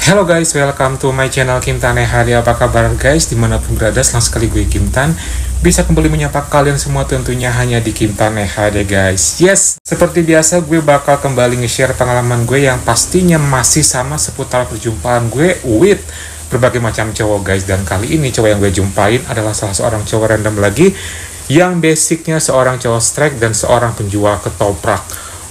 Hello guys, welcome to my channel Kim Tan Hari. Apa kabar guys? Dimanapun berada, senang sekali gue Kim Tan bisa kembali menyapa kalian semua tentunya hanya di Kim Tan Hari guys. Yes, seperti biasa gue bakal kembali nge-share pengalaman gue yang pastinya masih sama seputar perjumpaan gue with berbagai macam cowok guys. Dan kali ini cowok yang gue jumpain adalah salah seorang cowok random lagi yang basicnya seorang cowok strike dan seorang penjual ketoprak.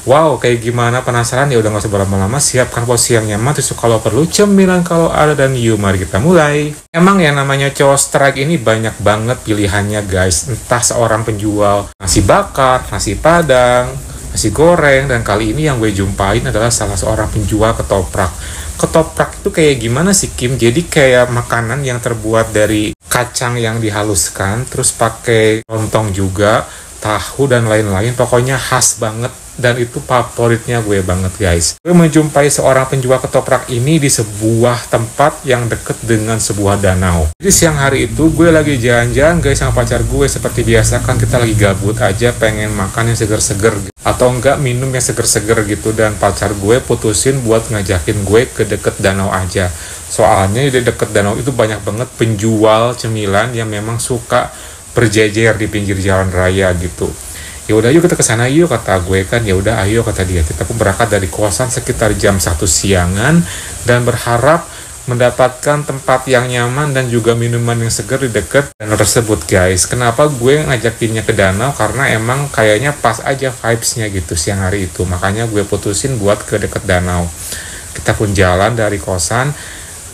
Wow, kayak gimana? Penasaran? Ya udah gak usah berlama-lama, siapkan posisi yang nyaman, tisu kalau perlu, cemilan kalau ada, dan yuk mari kita mulai. Emang yang namanya cowok strike ini banyak banget pilihannya guys. Entah seorang penjual nasi bakar, nasi padang, nasi goreng, dan kali ini yang gue jumpain adalah salah seorang penjual ketoprak. Ketoprak itu kayak gimana sih Kim? Jadi kayak makanan yang terbuat dari kacang yang dihaluskan, terus pakai lontong juga, tahu dan lain-lain, pokoknya khas banget. Dan itu favoritnya gue banget guys. Gue menjumpai seorang penjual ketoprak ini di sebuah tempat yang deket dengan sebuah danau. Jadi siang hari itu gue lagi jalan-jalan guys sama pacar gue. Seperti biasa kan kita lagi gabut aja, pengen makan yang seger-seger gitu. Atau enggak minum yang seger-seger gitu. Dan pacar gue putusin buat ngajakin gue ke deket danau aja. Soalnya di deket danau itu banyak banget penjual cemilan yang memang suka berjejer di pinggir jalan raya gitu. Ya udah yuk kita ke sana yuk, kata gue kan. Ya udah ayo, kata dia. Kita pun berangkat dari kosan sekitar jam 1 siangan dan berharap mendapatkan tempat yang nyaman dan juga minuman yang segar di dekat danau tersebut guys. Kenapa gue ngajakinnya ke danau? Karena emang kayaknya pas aja vibes-nya gitu siang hari itu. Makanya gue putusin buat ke dekat danau. Kita pun jalan dari kosan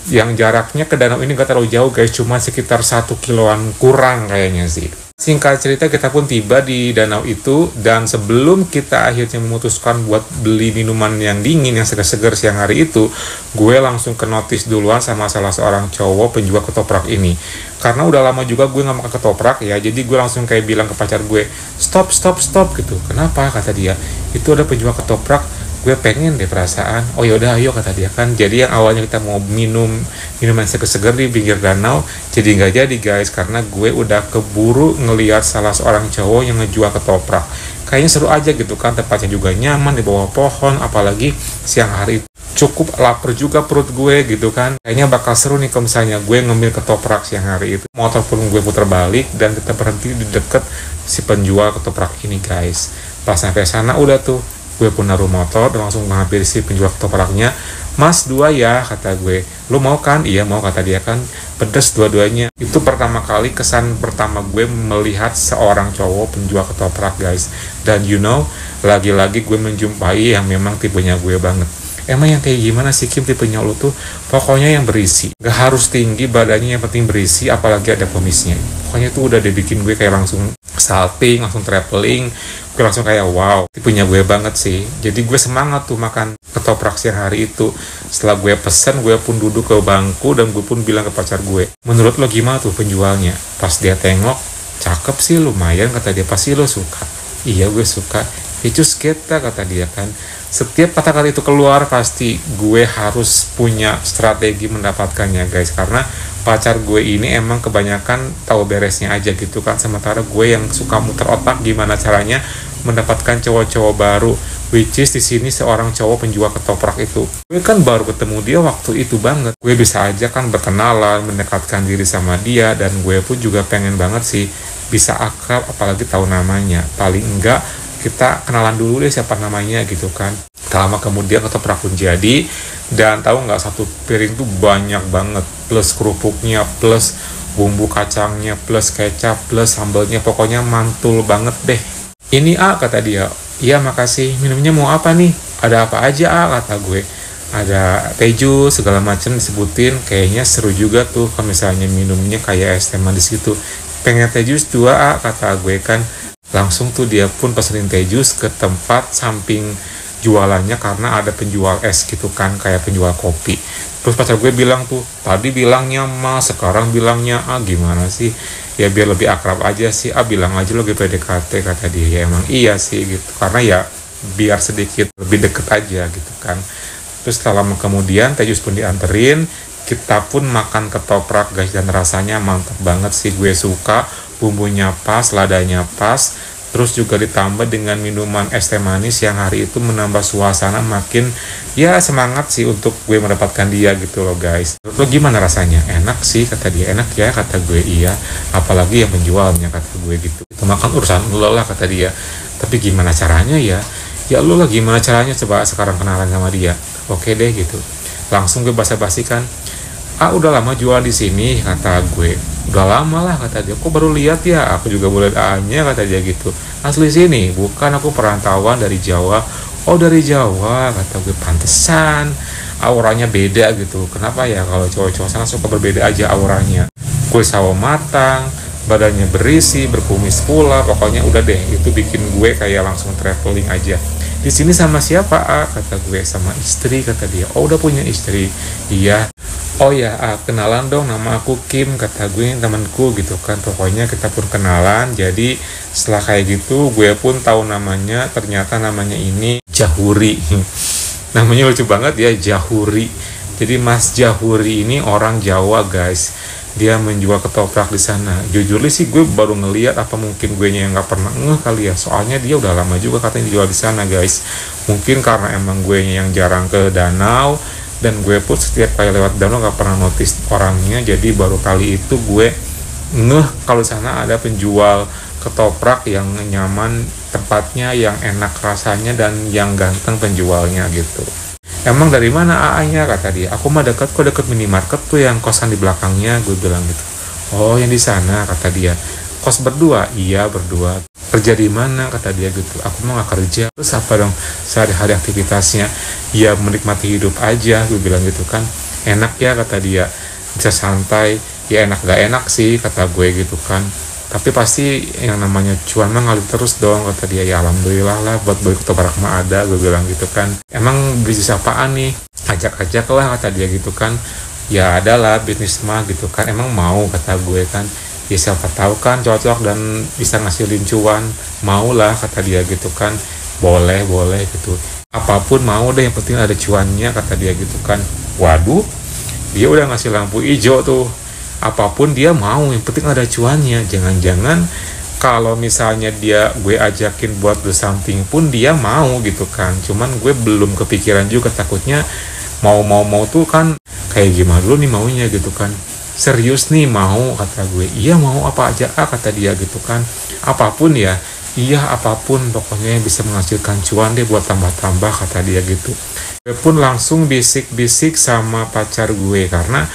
yang jaraknya ke danau ini gak terlalu jauh guys, cuma sekitar 1 kiloan kurang kayaknya sih. Singkat cerita kita pun tiba di danau itu, dan sebelum kita akhirnya memutuskan buat beli minuman yang dingin yang segar-segar siang hari itu, gue langsung ke notice duluan sama salah seorang cowok penjual ketoprak ini. Karena udah lama juga gue gak makan ketoprak ya, jadi gue langsung kayak bilang ke pacar gue, stop gitu. Kenapa? Kata dia, itu ada penjual ketoprak, gue pengen deh perasaan. Oh yaudah ayo, kata dia kan. Jadi yang awalnya kita mau minuman seger-seger di pinggir danau, jadi nggak jadi guys, karena gue udah keburu ngelihat salah seorang cowok yang ngejual ketoprak. Kayaknya seru aja gitu kan, tempatnya juga nyaman di bawah pohon, apalagi siang hari cukup lapar juga perut gue gitu kan. Kayaknya bakal seru nih kalau misalnya gue ngemil ketoprak siang hari itu. Motor pun gue putar balik dan kita berhenti di deket si penjual ketoprak ini guys. Pas sampai sana udah tuh gue pun naruh motor dan langsung menghampiri si penjual ketopraknya. Mas, 2 ya, kata gue. Lu mau kan? Iya mau, kata dia kan. Pedes dua-duanya. Itu pertama kali kesan pertama gue melihat seorang cowok penjual ketoprak guys. Dan you know, lagi-lagi gue menjumpai yang memang tipenya gue banget. Emang yang kayak gimana sih Kim tipenya lu tuh? Pokoknya yang berisi. Gak harus tinggi badannya, yang penting berisi, apalagi ada kumisnya. Pokoknya tuh udah dibikin gue kayak langsung salting, langsung traveling. Gue langsung kayak wow, tipenya gue banget sih. Jadi gue semangat tuh makan ketoprak siang hari itu. Setelah gue pesen, gue pun duduk ke bangku dan gue pun bilang ke pacar gue, menurut lo gimana tuh penjualnya? Pas dia tengok, cakep sih, lumayan, kata dia. Pasti lo suka. Iya gue suka. Itu sketa, kata dia kan. Setiap kata-kata itu keluar pasti gue harus punya strategi mendapatkannya guys. Karena pacar gue ini emang kebanyakan tahu beresnya aja gitu kan. Sementara gue yang suka muter otak gimana caranya mendapatkan cowok-cowok baru, which is di sini seorang cowok penjual ketoprak itu. Gue kan baru ketemu dia waktu itu banget. Gue bisa aja kan berkenalan, mendekatkan diri sama dia, dan gue pun juga pengen banget sih bisa akrab, apalagi tahu namanya. Paling enggak kita kenalan dulu deh siapa namanya gitu kan. Tak lama kemudian ketoprak pun jadi, dan tahu nggak, satu piring tuh banyak banget, plus kerupuknya, plus bumbu kacangnya, plus kecap, plus sambalnya, pokoknya mantul banget deh. Ini kata dia. Iya makasih, minumnya mau apa nih? Ada apa aja kata gue. Ada teh jus segala macam disebutin. Kayaknya seru juga tuh kalau misalnya minumnya kayak es teh manis gitu. Pengen teh jus 2 kata gue kan. Langsung tuh dia pun pesenin teh jus ke tempat samping jualannya, karena ada penjual es gitu kan, kayak penjual kopi. Terus pacar gue bilang tuh, tadi bilangnya mas, sekarang bilangnya gimana sih? Ya biar lebih akrab aja sih, bilang aja lo PDKT, kata dia. Ya emang iya sih gitu, karena ya biar sedikit lebih deket aja gitu kan. Terus setelah lama kemudian teh jus pun dianterin, kita pun makan ketoprak guys, dan rasanya mantap banget sih. Gue suka, bumbunya pas, ladanya pas, Terus juga ditambah dengan minuman es teh manis yang hari itu menambah suasana makin ya semangat sih untuk gue mendapatkan dia gitu loh guys. Lo gimana rasanya? Enak sih kata dia, enak ya kata gue, iya. Apalagi yang penjualnya kata gue gitu. Itu makan urusan lo lah kata dia. Tapi gimana caranya ya? Ya lo lah gimana caranya, coba sekarang kenalan sama dia. Oke deh gitu. Langsung gue basa-basi kan. Udah lama jual di sini kata gue. Udah lama lah kata dia. Kok baru lihat ya? Aku juga boleh A-nya kata dia gitu. Asli sini, bukan, aku perantauan dari Jawa. Oh dari Jawa kata gue. Pantesan auranya beda gitu. Kenapa ya kalau cowok-cowok sana suka berbeda aja auranya. Gue sawo matang, badannya berisi, berkumis pula. Pokoknya udah deh, itu bikin gue kayak langsung traveling aja. Di sini sama siapa? Kata gue. Sama istri kata dia. Oh udah punya istri? Iya. Oh ya, kenalan dong, nama aku Kim kata gue, temanku gitu kan. Pokoknya kita pun kenalan. Jadi setelah kayak gitu gue pun tahu namanya. Ternyata namanya ini Jahuri. Namanya lucu banget ya, Jahuri. Jadi Mas Jahuri ini orang Jawa guys. Dia menjual ketoprak di sana. Jujur sih gue baru ngeliat, apa mungkin gue yang nggak pernah ngeh kali ya. Soalnya dia udah lama juga katanya dijual di sana guys. Mungkin karena emang gue yang jarang ke danau, dan gue pun setiap kali lewat danau gak pernah notice orangnya. Jadi baru kali itu gue ngeh kalau sana ada penjual ketoprak yang nyaman tempatnya, yang enak rasanya, dan yang ganteng penjualnya gitu. Emang dari mana AA-nya kata dia. Aku mah deket kok, deket minimarket tuh yang kosan di belakangnya, gue bilang gitu. Oh yang di sana kata dia. Kos berdua? Iya berdua. Kerja di mana kata dia gitu. Aku mau gak kerja. Terus apa dong sehari-hari aktivitasnya? Ya menikmati hidup aja, gue bilang gitu kan. Enak ya kata dia, bisa santai. Ya enak gak enak sih kata gue gitu kan. Tapi pasti yang namanya cuan mah ngalir terus dong kata dia. Ya alhamdulillah lah, buat beli ketoprak mah ada, gue bilang gitu kan. Emang bisnis apaan nih? Ajak-ajak lah kata dia gitu kan. Ya adalah bisnis mah gitu kan. Emang mau kata gue kan. Ya siapa tahu kan cocok dan bisa ngasilin cuan. Maulah kata dia gitu kan. Boleh gitu. Apapun mau deh, yang penting ada cuannya kata dia gitu kan. Waduh, dia udah ngasih lampu hijau tuh. Apapun dia mau, yang penting ada cuannya. Jangan-jangan kalau misalnya gue ajakin buat do something pun dia mau gitu kan. Cuman gue belum kepikiran juga, takutnya mau tuh kan kayak gimana dulu nih maunya gitu kan. Serius nih mau kata gue. Iya mau apa aja kata dia gitu kan. Apapun ya. Iya apapun, pokoknya yang bisa menghasilkan cuan deh buat tambah-tambah kata dia gitu. Gue pun langsung bisik-bisik sama pacar gue karena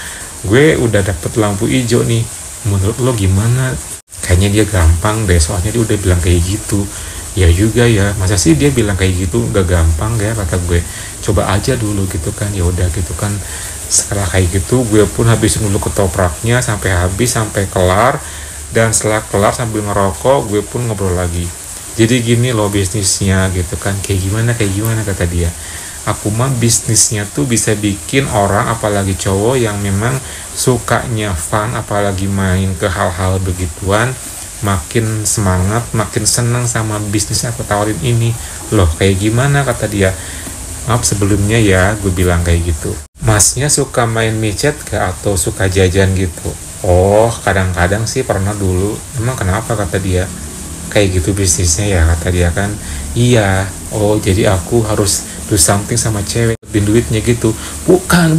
gue udah dapet lampu hijau nih. Menurut lo gimana? Kayaknya dia gampang deh, soalnya dia udah bilang kayak gitu. Ya juga ya, masa sih dia bilang kayak gitu gak gampang ya kata gue. Coba aja dulu gitu kan. Ya udah gitu kan. Setelah kayak gitu gue pun habisin dulu ketopraknya sampai habis, sampai kelar. Dan setelah kelar sambil ngerokok gue pun ngobrol lagi. Jadi gini loh bisnisnya gitu kan. Kayak gimana kata dia. Aku mah bisnisnya tuh bisa bikin orang, apalagi cowok yang memang sukanya fun, apalagi main ke hal-hal begituan, makin semangat, makin senang sama bisnis aku tawarin ini. Loh kayak gimana kata dia. Maaf sebelumnya ya, gue bilang kayak gitu. Masnya suka main micet gak atau suka jajan gitu? Oh kadang-kadang sih pernah dulu. Emang kenapa kata dia. Kayak gitu bisnisnya ya kata dia kan. Iya. Oh jadi aku harus do something sama cewek lebih duitnya gitu. Bukan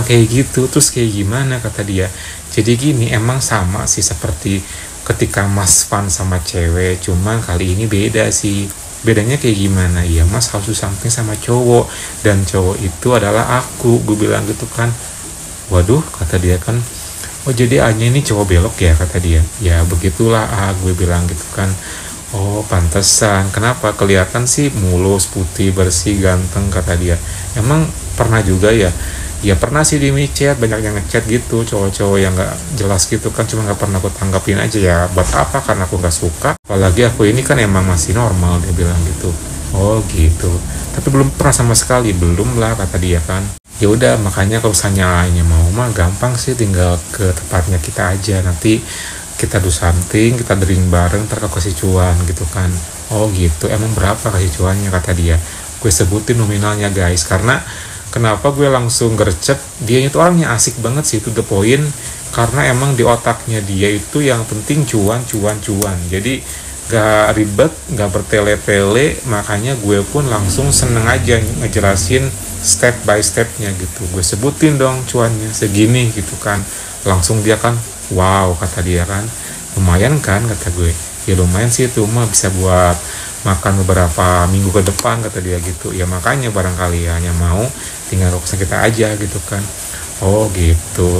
kayak gitu. Terus kayak gimana kata dia. Jadi gini, emang sama sih seperti ketika mas fun sama cewek, cuman kali ini beda sih. Bedanya kayak gimana? Ya mas harus do something sama cowok, dan cowok itu adalah aku, gue bilang gitu kan. Waduh kata dia kan. Oh jadi A-nya ini cowok belok ya kata dia. Ya begitulah gue bilang gitu kan. Oh pantesan, kenapa kelihatan sih mulus, putih, bersih, ganteng kata dia. Emang pernah juga ya? Ya pernah sih di micet, banyak yang ngechat gitu, cowok-cowok yang gak jelas gitu kan. Cuma gak pernah aku tanggapin aja ya. Buat apa? Karena aku gak suka. Apalagi aku ini kan emang masih normal, dia bilang gitu. Oh gitu. Tapi belum pernah sama sekali, belum lah kata dia kan. Ya udah, makanya kalau misalnya A-nya mau mah gampang sih, tinggal ke tempatnya kita aja. Nanti kita do something, kita drink bareng, ntar aku kasih cuan gitu kan. Oh gitu, emang berapa kasih cuannya kata dia. Gue sebutin nominalnya guys, karena kenapa gue langsung gercep, dia itu orangnya asik banget sih, to the point. Karena emang di otaknya dia itu yang penting cuan. Jadi gak ribet, gak bertele-tele, makanya gue pun langsung seneng aja ngejelasin step by stepnya gitu. Gue sebutin dong cuannya segini gitu kan, langsung dia kan wow kata dia kan, lumayan kan kata gue. Ya lumayan sih itu mah bisa buat makan beberapa minggu ke depan kata dia gitu. Ya makanya barangkali ya hanya mau tinggal ke kita aja gitu kan. Oh gitu,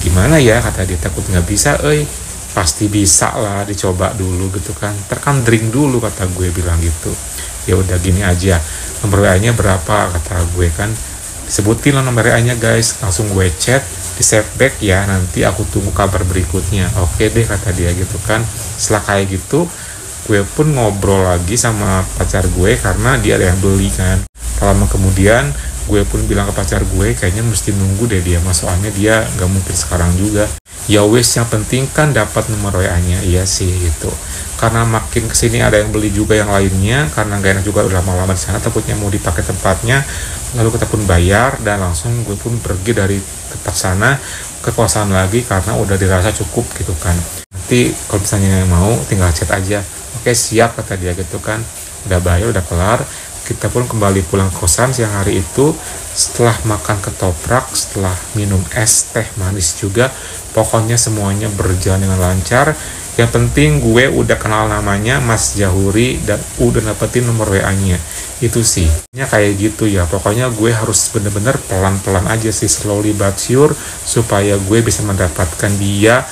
gimana ya kata dia, takut nggak bisa pasti bisa lah, dicoba dulu gitu kan, terkan drink dulu kata gue bilang gitu. Ya udah gini aja, nomor WA-nya berapa kata gue kan, sebutin lah nomor WA-nya guys, langsung gue chat, di save back ya, nanti aku tunggu kabar berikutnya. Oke deh kata dia gitu kan. Setelah kayak gitu gue pun ngobrol lagi sama pacar gue karena dia ada yang beli kan. Lama kemudian gue pun bilang ke pacar gue kayaknya mesti nunggu deh dia, soalnya dia nggak mungkin sekarang juga. Ya wes, yang penting kan dapat nomor WA-nya. Iya sih gitu, karena makin kesini ada yang beli juga yang lainnya, karena gak enak juga udah lama-lama di sana, takutnya mau dipakai tempatnya. Lalu kita pun bayar dan langsung gue pun pergi dari tempat sana ke kosan lagi karena udah dirasa cukup gitu kan. Nanti kalau misalnya mau tinggal chat aja. Oke siap kata dia gitu kan. Udah bayar, udah kelar, kita pun kembali pulang kosan siang hari itu. Setelah makan ketoprak, setelah minum es teh manis juga, pokoknya semuanya berjalan dengan lancar. Yang penting gue udah kenal namanya Mas Jahuri dan udah dapetin nomor WA-nya. Itu sih kayak gitu ya, pokoknya gue harus bener-bener pelan-pelan aja sih, slowly but sure, supaya gue bisa mendapatkan dia.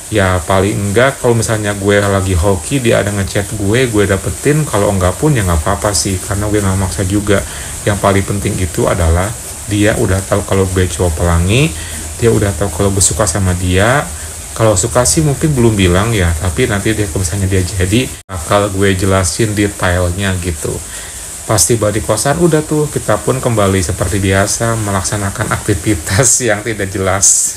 Ya paling enggak kalau misalnya gue lagi hoki dia ada ngechat gue dapetin, kalau enggak pun ya nggak apa-apa sih, karena gue nggak maksa juga. Yang paling penting itu adalah dia udah tahu kalau gue cowok pelangi, dia udah tahu kalau gue suka sama dia. Kalau suka sih mungkin belum bilang ya, tapi nanti dia kalau misalnya dia jadi bakal gue jelasin detailnya gitu. Pasti balik kosan udah tuh, kita pun kembali seperti biasa melaksanakan aktivitas yang tidak jelas.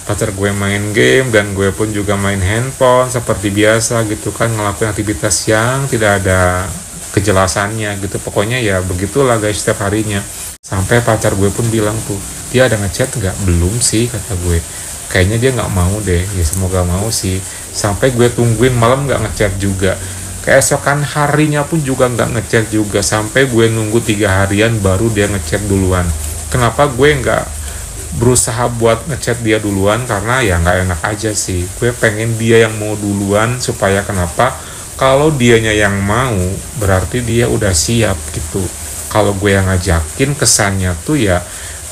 Pacar gue main game dan gue pun juga main handphone seperti biasa gitu kan, ngelakuin aktivitas yang tidak ada kejelasannya gitu. Pokoknya ya begitulah guys setiap harinya. Sampai pacar gue pun bilang tuh, dia ada ngechat nggak? Belum sih kata gue, kayaknya dia nggak mau deh. Ya semoga mau sih. Sampai gue tungguin malam nggak ngechat juga, keesokan harinya pun juga nggak ngechat juga, sampai gue nunggu 3 harian baru dia ngechat duluan. Kenapa gue nggak berusaha buat ngechat dia duluan? Karena ya nggak enak aja sih, gue pengen dia yang mau duluan. Supaya kenapa, kalau dianya yang mau berarti dia udah siap gitu. Kalau gue yang ngajakin, kesannya tuh ya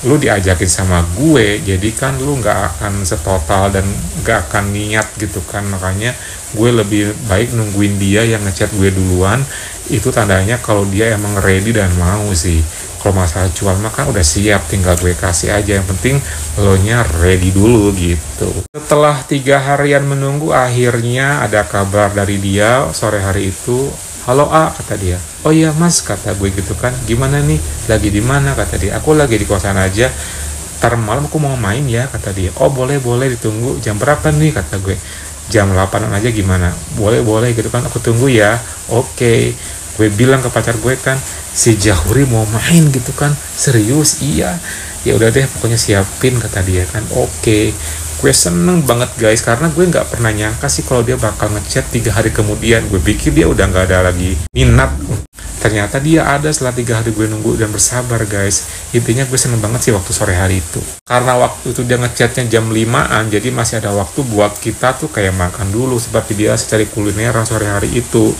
lu diajakin sama gue, jadi kan lu nggak akan setotal dan nggak akan niat gitu kan. Makanya gue lebih baik nungguin dia yang ngechat gue duluan. Itu tandanya kalau dia emang ready dan mau sih. Kalau masalah jual mah kan udah siap, tinggal gue kasih aja, yang penting lo nya ready dulu gitu. Setelah 3 harian menunggu, akhirnya ada kabar dari dia sore hari itu. Halo A kata dia. Oh iya Mas kata gue gitu kan, gimana nih, lagi di mana kata dia. Aku lagi di kosan aja, ntar malam aku mau main ya kata dia. Oh boleh ditunggu, jam berapa nih kata gue. Jam 8 aja gimana? Boleh gitu kan, aku tunggu ya. Oke. Gue bilang ke pacar gue kan, si Jahuri mau main gitu kan. Serius? Iya. Ya udah deh pokoknya siapin kata dia kan. Oke. Gue seneng banget guys, karena gue nggak pernah nyangka sih kalau dia bakal ngechat 3 hari kemudian. Gue pikir dia udah nggak ada lagi minat, ternyata dia ada setelah 3 hari gue nunggu dan bersabar guys. Intinya gue seneng banget sih waktu sore hari itu, karena waktu itu dia ngechatnya jam 5-an, jadi masih ada waktu buat kita tuh kayak makan dulu seperti biasa, cari kulineran sore hari itu.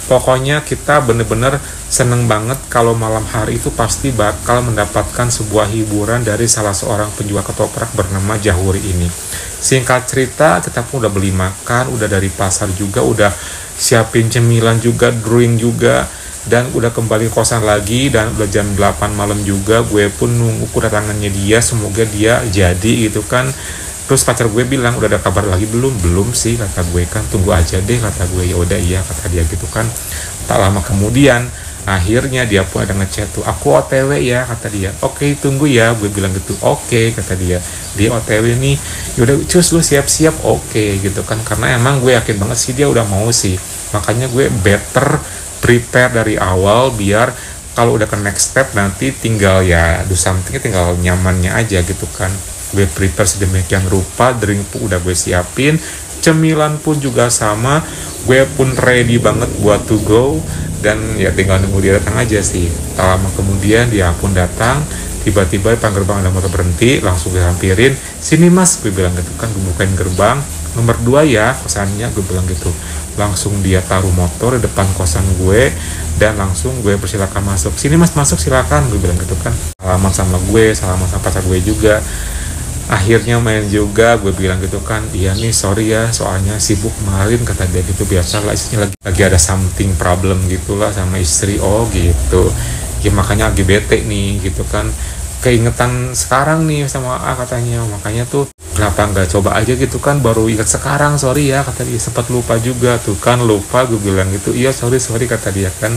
Pokoknya kita bener-bener seneng banget kalau malam hari itu pasti bakal mendapatkan sebuah hiburan dari salah seorang penjual ketoprak bernama Jahuri ini. Singkat cerita, kita pun udah beli makan, udah dari pasar juga, udah siapin cemilan juga, drawing juga, dan udah kembali kosan lagi. Dan udah jam 8 malam juga, gue pun nunggu kedatangannya dia, semoga dia jadi gitu kan. Terus pacar gue bilang, udah ada kabar lagi belum? Belum sih kata gue kan, tunggu aja deh kata gue. Ya udah iya kata dia gitu kan. Tak lama kemudian akhirnya dia pun ada ngechat tuh, aku OTW ya kata dia. Oke tunggu ya, gue bilang gitu. Oke kata dia, dia OTW nih. Yaudah cus lu siap-siap. Oke gitu kan, karena emang gue yakin banget sih dia udah mau sih. Makanya gue better prepare dari awal, biar kalau udah ke next step nanti tinggal ya do something, tinggal nyamannya aja gitu kan. Gue prepare sedemikian rupa, drink pun udah gue siapin, Cemilan pun juga sama, gue pun ready banget buat to go, dan ya tinggal nunggu dia datang aja sih. Tak lama kemudian dia pun datang. Tiba-tiba depan gerbang ada motor berhenti, langsung gue hampirin. Sini mas, gue bilang gitu kan, gue bukain gerbang. Nomor 2 ya kosannya, gue bilang gitu. Langsung dia taruh motor di depan kosan gue, dan langsung gue persilakan masuk. Sini mas, masuk silakan, gue bilang gitu kan. Salaman sama gue, salaman sama pacar gue juga. Akhirnya main juga, gue bilang gitu kan, iya nih sorry ya soalnya sibuk kemarin, kata dia gitu. Biasa lah istrinya lagi ada something problem gitulah sama istri. Oh gitu ya, makanya lagi bete nih gitu kan, keingetan sekarang nih sama A katanya, makanya tuh kenapa nggak coba aja gitu kan, baru ingat sekarang, sorry ya kata dia, sempat lupa juga tuh kan. Lupa, gue bilang gitu. Iya sorry kata dia kan,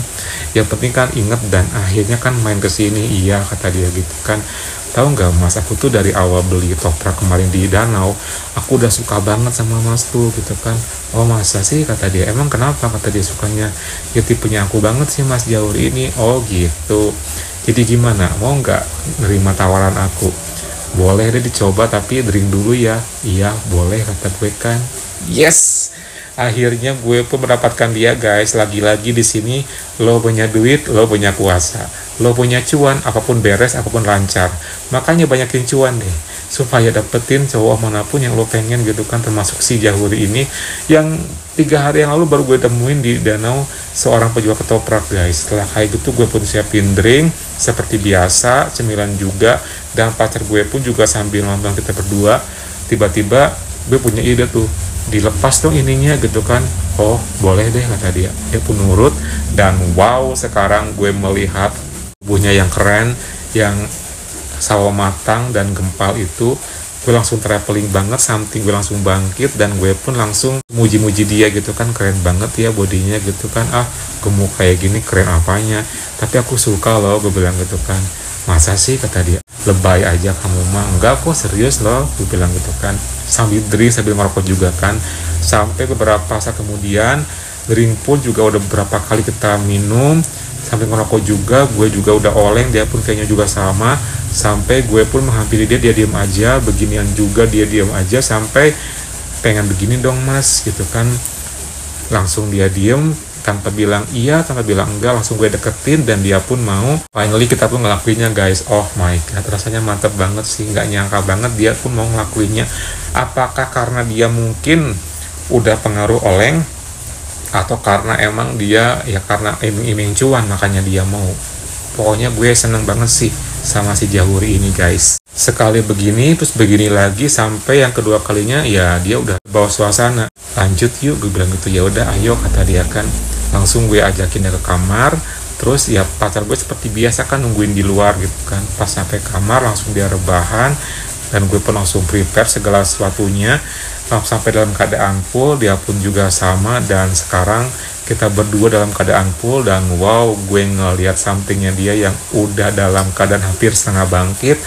yang penting kan inget, dan akhirnya kan main kesini. Iya kata dia gitu kan. Tahu nggak mas, aku tuh dari awal beli toprak kemarin di Danau, aku udah suka banget sama mas tuh gitu kan. Oh masa sih kata dia, emang kenapa kata dia sukanya? Ya tipenya aku banget sih mas Jaur ini. Oh gitu, jadi gimana, mau nggak nerima tawaran aku? Boleh deh dicoba, tapi drink dulu ya. Iya boleh kata gue kan. Yes, akhirnya gue pun mendapatkan dia guys. Lagi-lagi di sini lo punya duit, lo punya kuasa, lo punya cuan, apapun beres, apapun lancar. Makanya banyakin cuan deh, supaya dapetin cowok manapun yang lo pengen gitu kan, termasuk si Jahuri ini, yang 3 hari yang lalu baru gue temuin di Danau, seorang penjual ketoprak guys. Setelah kayak gitu gue pun siapin drink seperti biasa, cemilan juga, dan pacar gue pun juga sambil nonton kita berdua. Tiba-tiba gue punya ide tuh, dilepas dong ininya gitu kan. Oh boleh deh kata dia. Dia pun nurut, dan wow, sekarang gue melihat tubuhnya yang keren, yang sawo matang dan gempal itu. Gue langsung traveling banget, something gue langsung bangkit, dan gue pun langsung muji-muji dia gitu kan. Keren banget ya bodinya gitu kan. Ah gemuk kayak gini keren apanya, tapi aku suka loh, gue bilang gitu kan. Masa sih kata dia, lebay aja kamu mah. Enggak kok serius loh, gue bilang gitu kan, sambil drink sambil merokok juga kan. Sampai beberapa saat kemudian, drink pun juga udah beberapa kali kita minum sampai ngerokok juga. Gue juga udah oleng, dia pun kayaknya juga sama. Sampai gue pun menghampiri dia, dia diem aja. Beginian juga dia diem aja, sampai pengen begini dong mas gitu kan. Langsung dia diem tanpa bilang iya, tanpa bilang enggak, langsung gue deketin, dan dia pun mau. Finally kita pun ngelakuinnya guys. Oh my god, rasanya mantep banget sih, nggak nyangka banget dia pun mau ngelakuinnya. Apakah karena dia mungkin udah pengaruh oleng, atau karena emang dia ya karena iming-iming cuan makanya dia mau. Pokoknya gue seneng banget sih sama si Jahuri ini guys. Sekali begini terus begini lagi, sampai yang kedua kalinya ya dia udah bawa suasana. Lanjut yuk, gue bilang gitu. Ya udah ayo kata dia kan. Langsung gue ajakin dia ke kamar. Terus ya pacar gue seperti biasa kan nungguin di luar gitu kan. Pas sampai kamar langsung dia rebahan, dan gue pun langsung prepare segala sesuatunya sampai dalam keadaan full. Dia pun juga sama, dan sekarang kita berdua dalam keadaan full. Dan wow, gue ngeliat somethingnya dia yang udah dalam keadaan hampir setengah bangkit.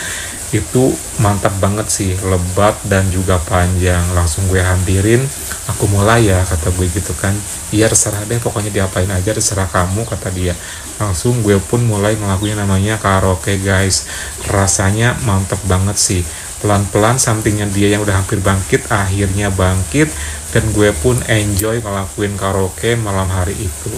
Itu mantap banget sih, lebat dan juga panjang. Langsung gue hampirin, aku mulai ya kata gue gitu kan. Iya terserah deh, pokoknya diapain aja terserah kamu kata dia. Langsung gue pun mulai ngelakuin namanya karaoke guys. Rasanya mantap banget sih. Pelan-pelan sampingnya dia yang udah hampir bangkit akhirnya bangkit, dan gue pun enjoy ngelakuin karaoke malam hari itu.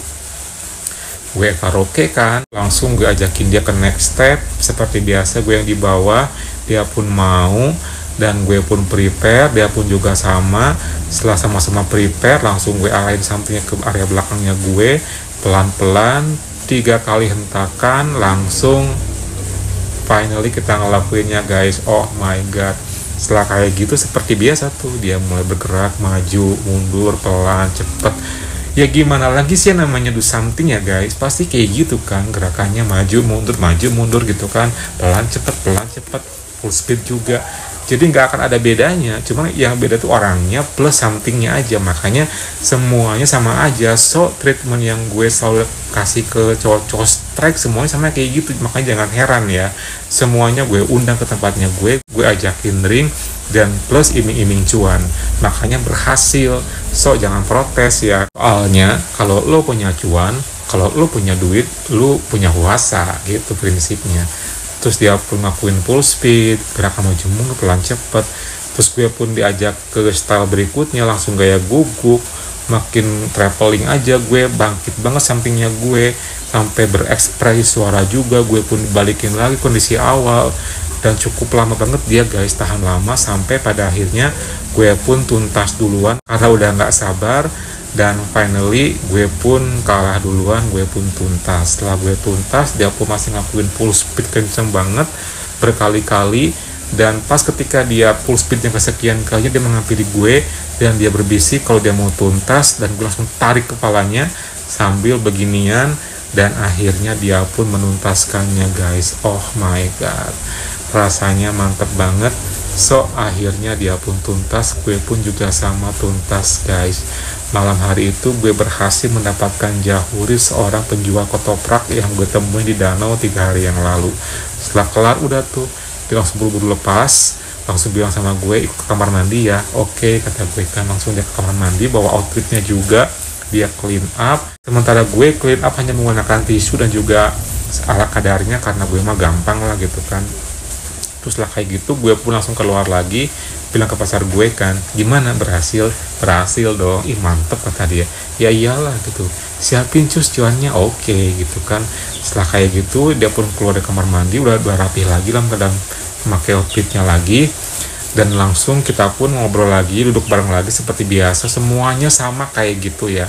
Gue karaoke kan, langsung gue ajakin dia ke next step. Seperti biasa gue yang di bawah, dia pun mau, dan gue pun prepare, dia pun juga sama. Setelah sama-sama prepare, langsung gue arahin sampingnya ke area belakangnya gue. Pelan-pelan 3 kali hentakan, langsung finally kita ngelakuinnya guys. Oh my god, setelah kayak gitu seperti biasa tuh dia mulai bergerak, maju, mundur, pelan, cepet. Ya gimana lagi sih namanya do something ya guys, pasti kayak gitu kan gerakannya, maju mundur gitu kan, pelan cepet, full speed juga. Jadi nggak akan ada bedanya, cuman yang beda tuh orangnya plus somethingnya aja. Makanya semuanya sama aja. So treatment yang gue selalu kasih ke cowok-cowok strike semuanya sama kayak gitu. Makanya jangan heran ya, semuanya gue undang ke tempatnya gue ajakin ring, dan plus iming-iming cuan. Makanya berhasil. So jangan protes ya. Soalnya kalau lo punya cuan, kalau lo punya duit, lo punya kuasa gitu prinsipnya. Terus dia pun ngakuin full speed, gerakan maju mundur pelan cepet. Terus gue pun diajak ke style berikutnya, langsung gaya guguk, makin traveling aja, gue bangkit banget sampingnya gue, sampai berekspresi suara juga. Gue pun balikin lagi kondisi awal, dan cukup lama banget dia guys, tahan lama, sampai pada akhirnya gue pun tuntas duluan karena udah nggak sabar. Dan finally gue pun kalah duluan, gue pun tuntas. Setelah gue tuntas, dia pun masih ngakuin full speed kenceng banget berkali-kali. Dan pas ketika dia full speed yang kesekian kalinya, dia menghampiri gue dan dia berbisik kalau dia mau tuntas, dan gue langsung tarik kepalanya sambil beginian, dan akhirnya dia pun menuntaskannya guys. Oh my god, rasanya mantep banget. So akhirnya dia pun tuntas, gue pun juga sama tuntas guys. Malam hari itu gue berhasil mendapatkan Jahuri, seorang penjual ketoprak yang gue temuin di danau 3 hari yang lalu. Setelah kelar udah tuh, dia langsung buru-buru lepas, langsung bilang sama gue, ikut ke kamar mandi ya. Oke, kata gue kan. Langsung dia ke kamar mandi, bawa outfitnya juga, dia clean up. Sementara gue clean up hanya menggunakan tisu dan juga ala kadarnya, karena gue mah gampang lah gitu kan. Terus lah kayak gitu, gue pun langsung keluar lagi, bilang ke pasar gue kan, gimana, berhasil? Berhasil dong. Ih mantep, kata dia. Ya iyalah gitu, siapin cus cuannya. Oke gitu kan. Setelah kayak gitu, dia pun keluar dari kamar mandi, udah rapi lagi lah, kadang memakai outfitnya lagi, dan langsung kita pun ngobrol lagi, duduk bareng lagi seperti biasa, semuanya sama kayak gitu ya.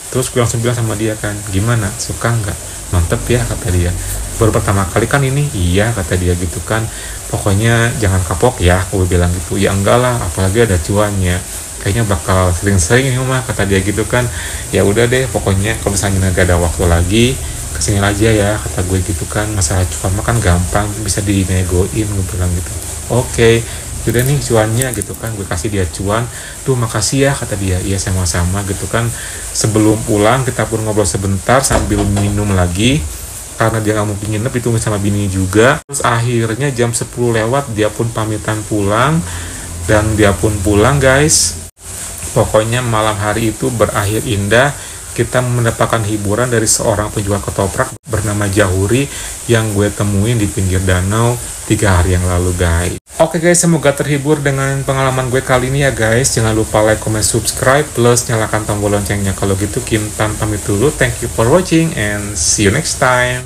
Terus gue langsung bilang sama dia kan, gimana, suka nggak? Mantep ya, kata dia. Baru pertama kali kan ini? Iya, kata dia gitu kan. Pokoknya jangan kapok ya, gue bilang gitu. Ya enggak lah, apalagi ada cuannya, kayaknya bakal sering-sering ini mah, kata dia gitu kan. Ya udah deh, pokoknya kalau misalnya gak ada waktu lagi, kesini aja ya, kata gue gitu kan. Masalah cuan mah kan gampang, bisa dinegoin, gue bilang gitu. Oke, udah nih cuannya gitu kan. Gue kasih dia cuan. Tuh makasih ya, kata dia. Iya sama-sama gitu kan. Sebelum pulang kita pun ngobrol sebentar sambil minum lagi, karena dia nggak mau nginep, ditunggu sama bini juga. Terus akhirnya jam 10 lewat dia pun pamitan pulang, dan dia pun pulang guys. Pokoknya malam hari itu berakhir indah. Kita mendapatkan hiburan dari seorang penjual ketoprak bernama Jahuri yang gue temuin di pinggir danau 3 hari yang lalu guys. Oke guys, semoga terhibur dengan pengalaman gue kali ini ya guys. Jangan lupa like, comment, subscribe, plus nyalakan tombol loncengnya. Kalau gitu Kim Tan pamit dulu. Thank you for watching and see you next time.